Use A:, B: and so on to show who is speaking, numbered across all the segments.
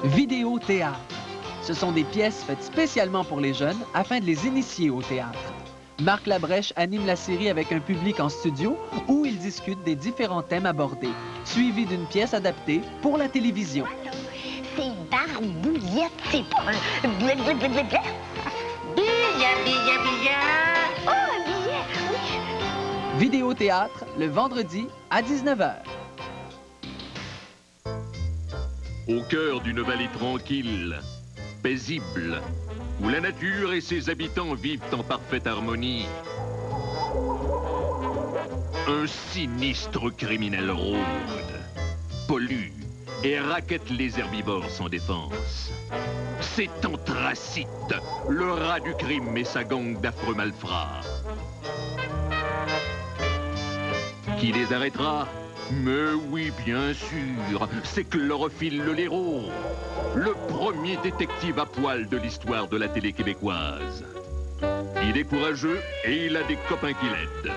A: Vidéo théâtre. Ce sont des pièces faites spécialement pour les jeunes afin de les initier au théâtre. Marc Labrèche anime la série avec un public en studio où il discute des différents thèmes abordés, suivi d'une pièce adaptée pour la télévision.
B: C'est Barbouillette, c'est pas un billet. Oh, un billet, oui.
A: Vidéo théâtre, le vendredi à 19h.
C: Au cœur d'une vallée tranquille, paisible, où la nature et ses habitants vivent en parfaite harmonie, un sinistre criminel rôde, pollue et raquette les herbivores sans défense. C'est Anthracite, le rat du crime et sa gang d'affreux malfrats. Qui les arrêtera? Mais oui, bien sûr, c'est Chlorophylle le Laireau, le premier détective à poil de l'histoire de la télé québécoise. Il est courageux et il a des copains qui l'aident.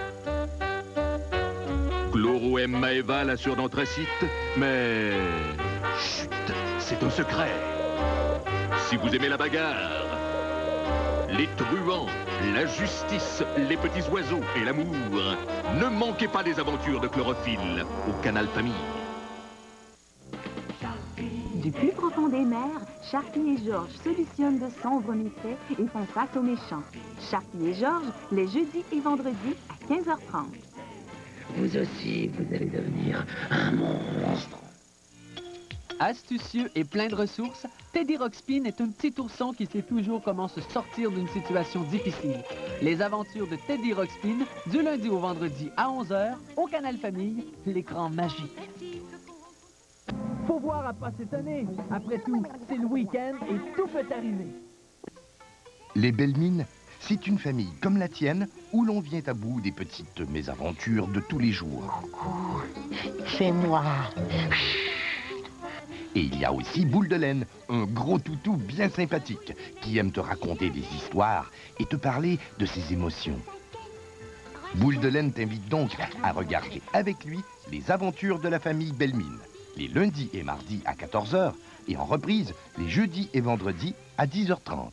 C: Chloro aime Maëva, la sœur d'Anthracite, mais... Chut, c'est un secret. Si vous aimez la bagarre, les truands, la justice, les petits oiseaux et l'amour, ne manquez pas les aventures de Chlorophylle au Canal Famille.
D: Du plus profond des mers, Sharky et Georges solutionnent de sombres méfaits et font face aux méchants. Sharky et Georges, les jeudis et vendredis à 15h30.
E: Vous aussi, vous allez devenir un monstre.
A: Astucieux et plein de ressources, Teddy Ruxpin est un petit ourson qui sait toujours comment se sortir d'une situation difficile. Les aventures de Teddy Ruxpin, du lundi au vendredi à 11h, au Canal Famille, l'écran magique. Faut voir à pas s'étonner. Après tout, c'est le week-end et tout peut arriver.
F: Les Belmines, c'est une famille comme la tienne où l'on vient à bout des petites mésaventures de tous les jours.
B: C'est moi.
F: Et il y a aussi Boule de Laine, un gros toutou bien sympathique qui aime te raconter des histoires et te parler de ses émotions. Boule de Laine t'invite donc à regarder avec lui les aventures de la famille Belmine, les lundis et mardis à 14h et en reprise les jeudis et vendredis à 10h30.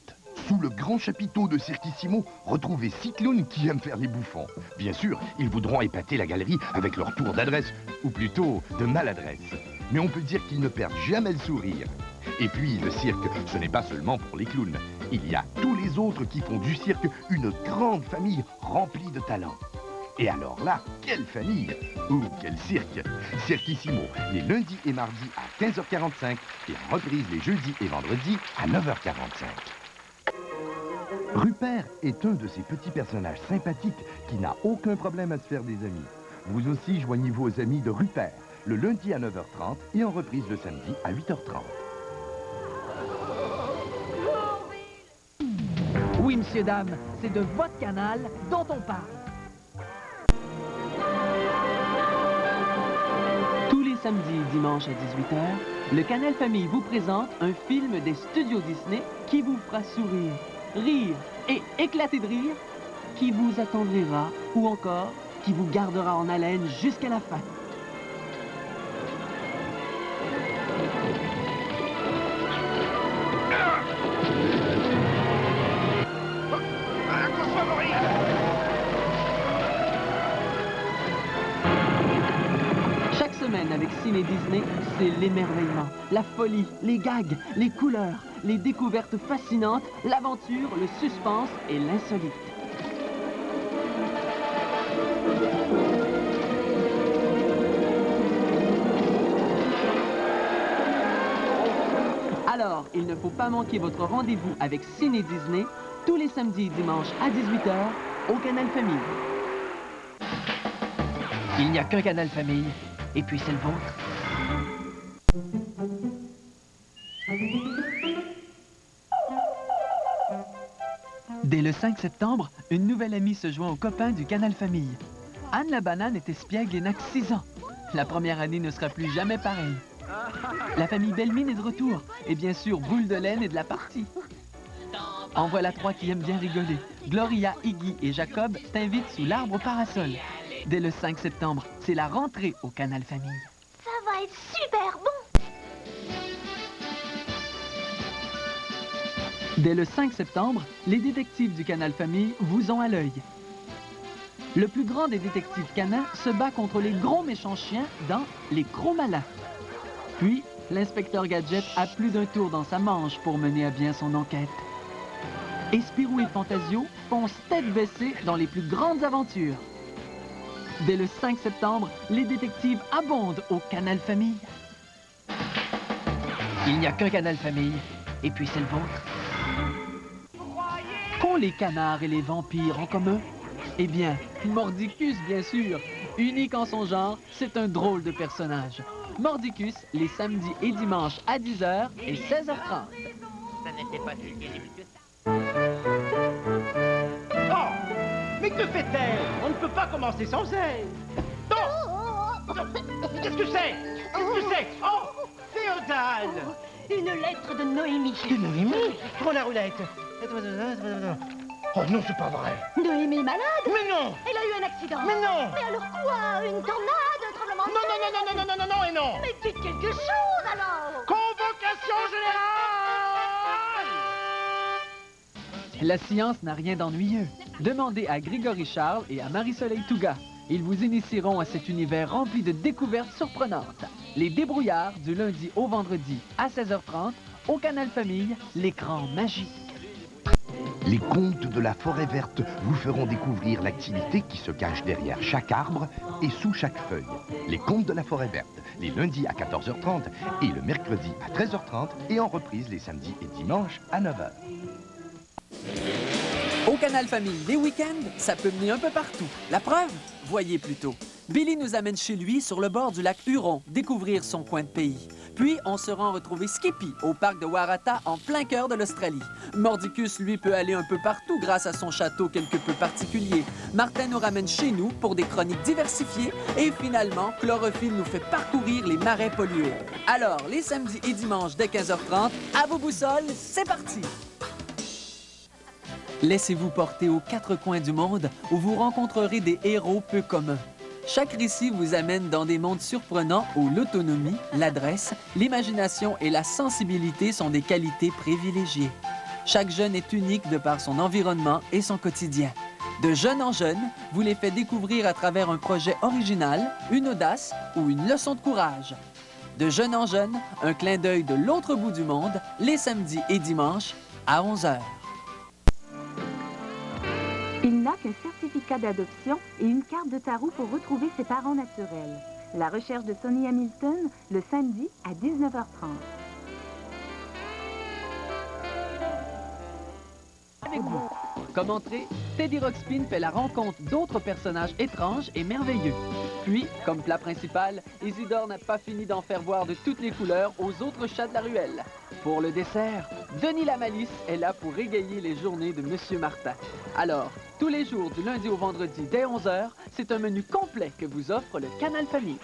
F: Sous le grand chapiteau de Cirquissimo, retrouvez 6 clowns qui aiment faire les bouffons. Bien sûr, ils voudront épater la galerie avec leur tour d'adresse, ou plutôt de maladresse. Mais on peut dire qu'ils ne perdent jamais le sourire. Et puis, le cirque, ce n'est pas seulement pour les clowns. Il y a tous les autres qui font du cirque une grande famille remplie de talent. Et alors là, quelle famille! Ou quel cirque! Cirquissimo, les lundis et mardis à 15h45 et en reprise les jeudis et vendredis à 9h45. Rupert est un de ces petits personnages sympathiques qui n'a aucun problème à se faire des amis. Vous aussi, joignez-vous aux amis de Rupert, le lundi à 9h30 et en reprise le samedi à 8h30.
A: Oui, monsieur, dame, c'est de votre canal dont on parle. Tous les samedis et dimanches à 18h, le Canal Famille vous présente un film des studios Disney qui vous fera sourire, rire et éclater de rire, qui vous attendrira ou encore qui vous gardera en haleine jusqu'à la fin. Chaque semaine avec Ciné Disney, c'est l'émerveillement, la folie, les gags, les couleurs, les découvertes fascinantes, l'aventure, le suspense et l'insolite. Alors, il ne faut pas manquer votre rendez-vous avec Ciné Disney tous les samedis et dimanches à 18h au Canal Famille. Il n'y a qu'un Canal Famille, et puis c'est le vôtre. Dès le 5 septembre, une nouvelle amie se joint aux copains du Canal Famille. Anne la banane est espiègle et n'a que 6 ans. La première année ne sera plus jamais pareille. La famille Belmine est de retour, et bien sûr, Boule de Laine est de la partie. En voilà 3 qui aiment bien rigoler. Gloria, Iggy et Jacob t'invitent sous l'arbre au parasol. Dès le 5 septembre, c'est la rentrée au Canal Famille.
B: Ça va être super bon.
A: Dès le 5 septembre, les détectives du Canal Famille vous ont à l'œil. Le plus grand des détectives canins se bat contre les gros méchants chiens dans Les Crocs Malins. Puis, l'inspecteur Gadget a plus d'un tour dans sa manche pour mener à bien son enquête. Et Spirou et Fantasio foncent tête baissée dans les plus grandes aventures. Dès le 5 septembre, les détectives abondent au Canal Famille. Il n'y a qu'un Canal Famille, et puis c'est le vôtre. Qu'ont les canards et les vampires en commun? Eh bien, Mordicus, bien sûr. Unique en son genre, c'est un drôle de personnage. Mordicus, les samedis et dimanches à 10h et 16h30.
G: Ça n'était pas si terrible que ça.
H: Oh! Mais que fait-elle? On ne peut pas commencer sans elle. Non! Qu'est-ce que c'est? Qu'est-ce que c'est? Oh! Féodal!
B: Une lettre de Noémie.
H: De Noémie? Prends la roulette. Oh non, c'est pas vrai.
B: Noémie est malade?
H: Mais non!
B: Elle a eu un accident.
H: Mais non!
B: Mais alors quoi? Une tornade? Un tremblement de
H: Non,
B: terre?
H: non, non, non, non, non, non, non, et non!
B: Mais dites quelque chose alors!
H: Convocation générale!
A: La science n'a rien d'ennuyeux. Demandez à Grégory Charles et à Marie-Soleil Touga. Ils vous initieront à cet univers rempli de découvertes surprenantes. Les Débrouillards, du lundi au vendredi à 16h30, au Canal Famille, l'écran magique.
F: Les contes de la forêt verte vous feront découvrir l'activité qui se cache derrière chaque arbre et sous chaque feuille. Les contes de la forêt verte, les lundis à 14h30 et le mercredi à 13h30 et en reprise les samedis et dimanches à 9h.
A: Au Canal Famille, les week-ends, ça peut mener un peu partout. La preuve? Voyez plutôt. Billy nous amène chez lui, sur le bord du lac Huron, découvrir son coin de pays. Puis, on se rend retrouver Skippy, au parc de Waratah, en plein cœur de l'Australie. Mordicus, lui, peut aller un peu partout grâce à son château quelque peu particulier. Martin nous ramène chez nous pour des chroniques diversifiées. Et finalement, Chlorophylle nous fait parcourir les marais pollués. Alors, les samedis et dimanches dès 15h30, à vos boussoles, c'est parti! Laissez-vous porter aux quatre coins du monde où vous rencontrerez des héros peu communs. Chaque récit vous amène dans des mondes surprenants où l'autonomie, l'adresse, l'imagination et la sensibilité sont des qualités privilégiées. Chaque jeune est unique de par son environnement et son quotidien. De jeune en jeune, vous les faites découvrir à travers un projet original, une audace ou une leçon de courage. De jeune en jeune, un clin d'œil de l'autre bout du monde, les samedis et dimanches à 11h.
D: Il n'a qu'un certificat d'adoption et une carte de tarot pour retrouver ses parents naturels. La recherche de Sonny Hamilton, le samedi à 19h30.
A: Avec vous. Comme entrée, Teddy Ruxpin fait la rencontre d'autres personnages étranges et merveilleux. Puis, comme plat principal, Isidore n'a pas fini d'en faire voir de toutes les couleurs aux autres chats de la ruelle. Pour le dessert, Denis la Malice est là pour égayer les journées de Monsieur Martin. Alors, tous les jours du lundi au vendredi dès 11h, c'est un menu complet que vous offre le Canal Famille.